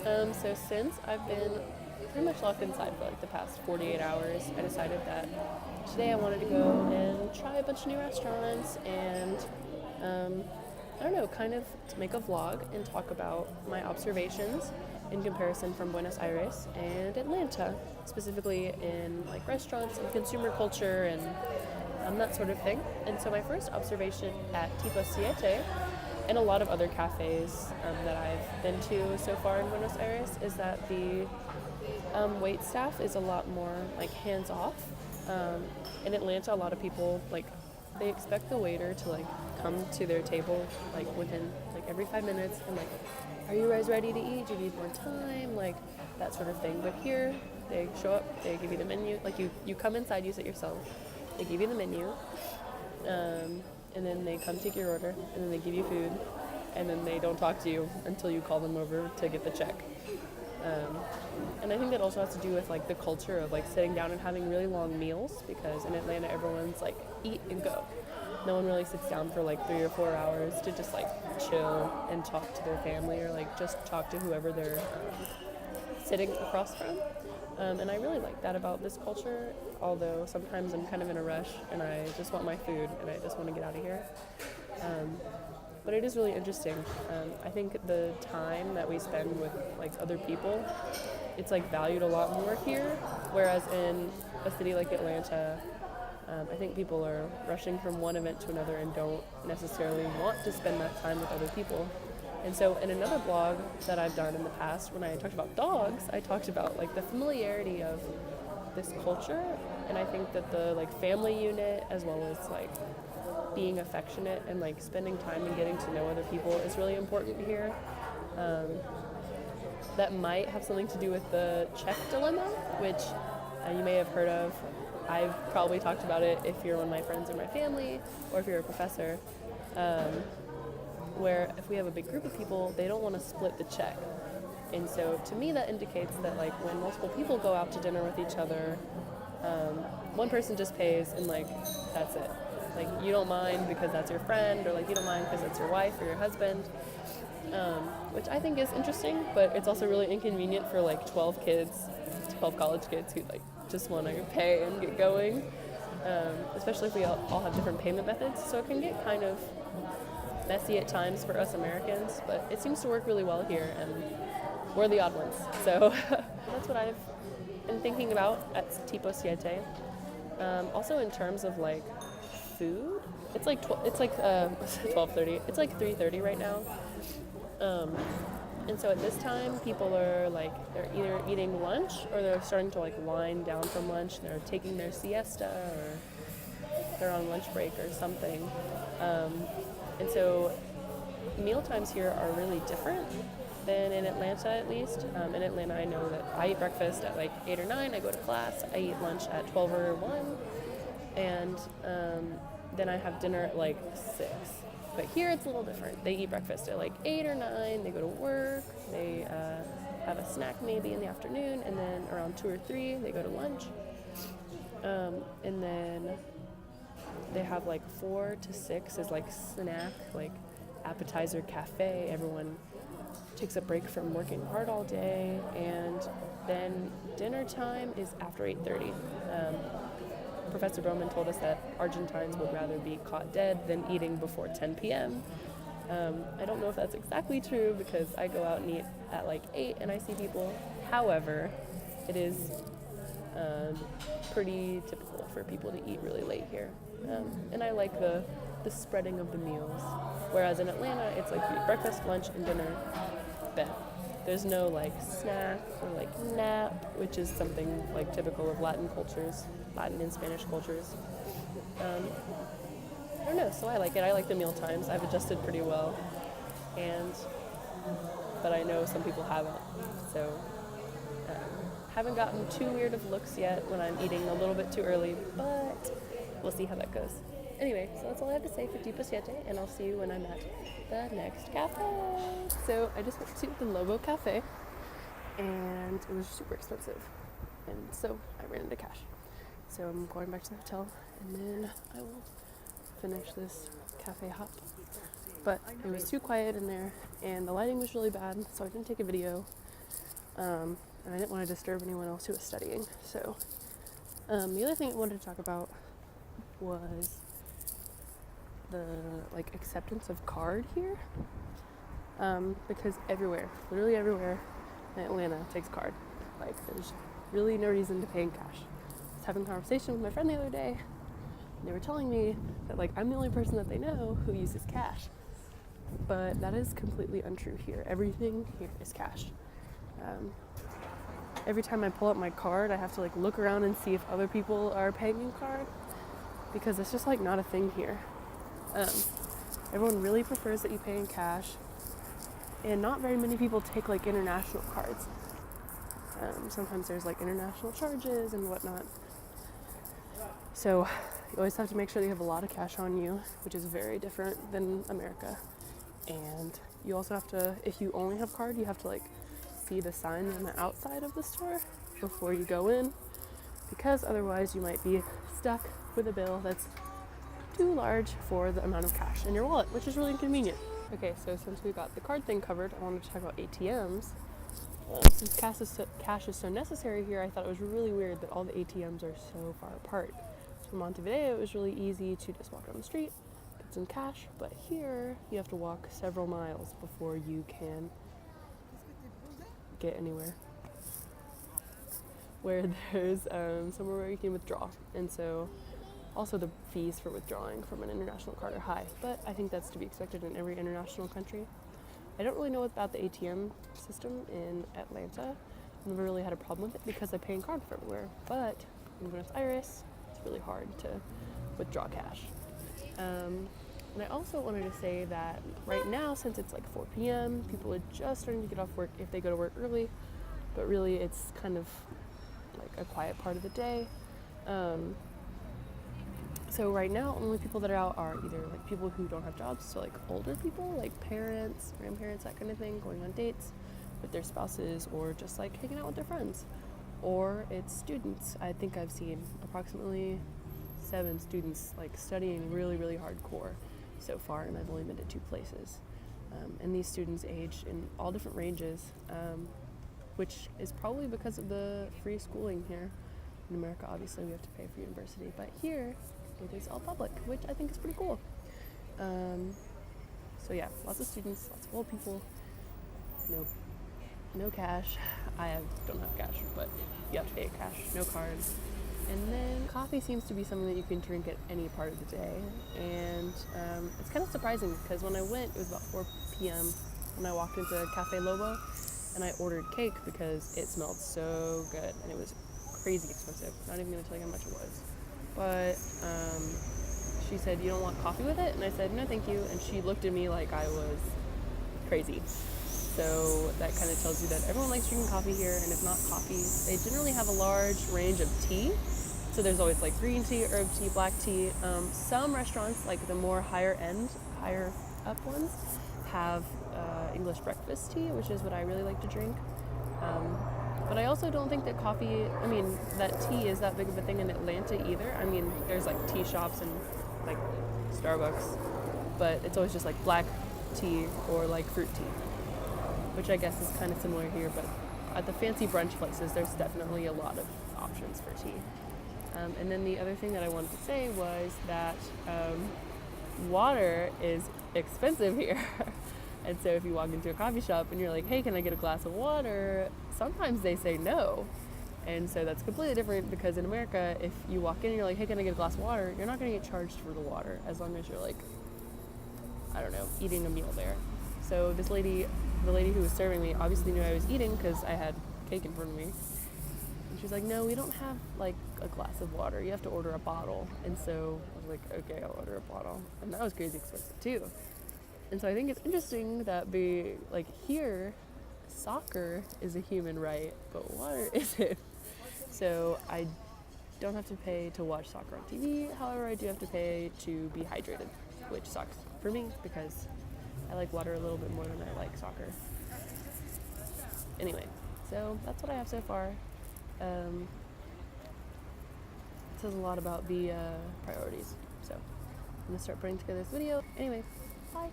So since I've been pretty much locked inside for like the past 48 hours, I decided that today I wanted to go and try a bunch of new restaurants and I don't know, kind of to make a vlog and talk about my observations in comparison from Buenos Aires and Atlanta, specifically in like restaurants and consumer culture and that sort of thing. And so my first observation at Tipo Siete and a lot of other cafes that I've been to so far in Buenos Aires is that the wait staff is a lot more like hands off. In Atlanta, a lot of people like they expect the waiter to like come to their table like within like every 5 minutes and like, are you guys ready to eat? Do you need more time? Like that sort of thing. But here, they show up, they give you the menu. Like you come inside, you sit yourself. They give you the menu, and then they come take your order, and then they give you food, and then they don't talk to you until you call them over to get the check. And I think that also has to do with like the culture of like sitting down and having really long meals, because in Atlanta everyone's like eat and go. No one really sits down for like 3 or 4 hours to just like chill and talk to their family or like just talk to whoever they're sitting across from. And I really like that about this culture, although sometimes I'm kind of in a rush and I just want my food and I just want to get out of here. But it is really interesting. I think the time that we spend with like other people, it's like valued a lot more here, whereas in a city like Atlanta, I think people are rushing from one event to another and don't necessarily want to spend that time with other people. And so in another blog that I've done in the past, when I talked about dogs, I talked about like the familiarity of this culture, and I think that the like family unit as well as like being affectionate and like spending time and getting to know other people is really important here. That might have something to do with the check dilemma, which you may have heard of. I've probably talked about it if you're one of my friends or my family, or if you're a professor, where if we have a big group of people, they don't want to split the check. And so to me that indicates that like when multiple people go out to dinner with each other, one person just pays and like that's it. Like you don't mind because that's your friend, or like you don't mind because that's your wife or your husband, which I think is interesting, but it's also really inconvenient for like 12 college kids who like just want to pay and get going, especially if we all have different payment methods. So it can get kind of messy at times for us Americans, but it seems to work really well here, and we're the odd ones. So that's what I've been thinking about at Tipo Siete. Also in terms of like food, it's like 12:30. It's like 3:30 right now. And so at this time, people are like, they're either eating lunch or they're starting to like wind down from lunch. They're taking their siesta or they're on lunch break or something. And so meal times here are really different than in Atlanta, at least. In Atlanta, I know that I eat breakfast at like 8 or 9. I go to class. I eat lunch at 12 or 1. And then I have dinner at like 6. But here it's a little different. They eat breakfast at like 8 or 9, they go to work, they have a snack maybe in the afternoon, and then around 2 or 3 they go to lunch. And then they have like 4 to 6 is like snack, like appetizer cafe. Everyone takes a break from working hard all day, and then dinner time is after 8:30. Professor Bowman told us that Argentines would rather be caught dead than eating before 10 p.m. I don't know if that's exactly true because I go out and eat at like 8 and I see people. However, it is pretty typical for people to eat really late here. And I like the spreading of the meals. Whereas in Atlanta, it's like you eat breakfast, lunch, and dinner, bed. There's no like snack or like nap, which is something like typical of Latin and Spanish cultures. I don't know, so I like it. I like the meal times. I've adjusted pretty well, but I know some people haven't. So haven't gotten too weird of looks yet when I'm eating a little bit too early, but we'll see how that goes. Anyway, so that's all I have to say for Tipo Siete, and I'll see you when I'm at the next cafe. So I just went to the Lobo Cafe, and it was super expensive, and so I ran into cash. So I'm going back to the hotel, and then I will finish this cafe hop. But it was too quiet in there, and the lighting was really bad, so I didn't take a video. And I didn't want to disturb anyone else who was studying. So the other thing I wanted to talk about was the like acceptance of card here, because everywhere, literally everywhere in Atlanta takes card. Like there's really no reason to pay in cash. I was having a conversation with my friend the other day, and they were telling me that like I'm the only person that they know who uses cash, but that is completely untrue here. Everything here is cash. Every time I pull up my card, I have to like look around and see if other people are paying in card, because it's just like not a thing here. Everyone really prefers that you pay in cash, and not very many people take like international cards. Sometimes there's like international charges and whatnot. So you always have to make sure that you have a lot of cash on you, which is very different than America. And you also have to, if you only have card, you have to like see the sign on the outside of the store before you go in, because otherwise you might be stuck with a bill that's too large for the amount of cash in your wallet, which is really inconvenient. Okay, so since we got the card thing covered, I wanted to talk about ATMs. Since cash is so necessary here, I thought it was really weird that all the ATMs are so far apart. So in Montevideo, it was really easy to just walk down the street, get some cash, but here you have to walk several miles before you can get anywhere where there's somewhere where you can withdraw. And so also the fees for withdrawing from an international card are high, but I think that's to be expected in every international country. I don't really know about the ATM system in Atlanta. I've never really had a problem with it because I pay in card for everywhere, but in Buenos Aires, it's really hard to withdraw cash. And I also wanted to say that right now, since it's like 4 p.m., people are just starting to get off work if they go to work early, but really it's kind of like a quiet part of the day. So right now, only people that are out are either like people who don't have jobs, so like older people, like parents, grandparents, that kind of thing, going on dates with their spouses, or just like hanging out with their friends. Or it's students. I think I've seen approximately 7 students like studying really, really hardcore so far, and I've only been to 2 places. And these students age in all different ranges, which is probably because of the free schooling here. In America, obviously, we have to pay for university, but here, it is all public, which I think is pretty cool. So yeah, lots of students, lots of old people, no cash. Don't have cash, but you have to pay cash, no cards. And then coffee seems to be something that you can drink at any part of the day. And it's kind of surprising because when I went, it was about 4 p.m. when I walked into Cafe Lobo, and I ordered cake because it smelled so good, and it was crazy expensive. Not even gonna tell you how much it was. But she said, "You don't want coffee with it?" And I said, "No, thank you." And she looked at me like I was crazy. So that kind of tells you that everyone likes drinking coffee here, and if not coffee, they generally have a large range of tea. So there's always like green tea, herb tea, black tea. Some restaurants, like the more higher up ones, have English breakfast tea, which is what I really like to drink. But I also don't think that that tea is that big of a thing in Atlanta either. I mean, there's like tea shops and like Starbucks, but it's always just like black tea or like fruit tea, which I guess is kind of similar here. But at the fancy brunch places, there's definitely a lot of options for tea. And then the other thing that I wanted to say was that water is expensive here. And so if you walk into a coffee shop and you're like, "Hey, can I get a glass of water?" sometimes they say no. And so that's completely different, because in America, if you walk in and you're like, "Hey, can I get a glass of water?" you're not going to get charged for the water as long as you're like, I don't know, eating a meal there. So the lady who was serving me obviously knew I was eating because I had cake in front of me. And she was like, "No, we don't have like a glass of water. You have to order a bottle." And so I was like, "Okay, I'll order a bottle." And that was crazy expensive too. And so I think it's interesting that here, soccer is a human right, but water isn't. So I don't have to pay to watch soccer on TV. However, I do have to pay to be hydrated, which sucks for me because I like water a little bit more than I like soccer. Anyway, so that's what I have so far. It says a lot about the priorities. So I'm going to start putting together this video. Anyway, bye.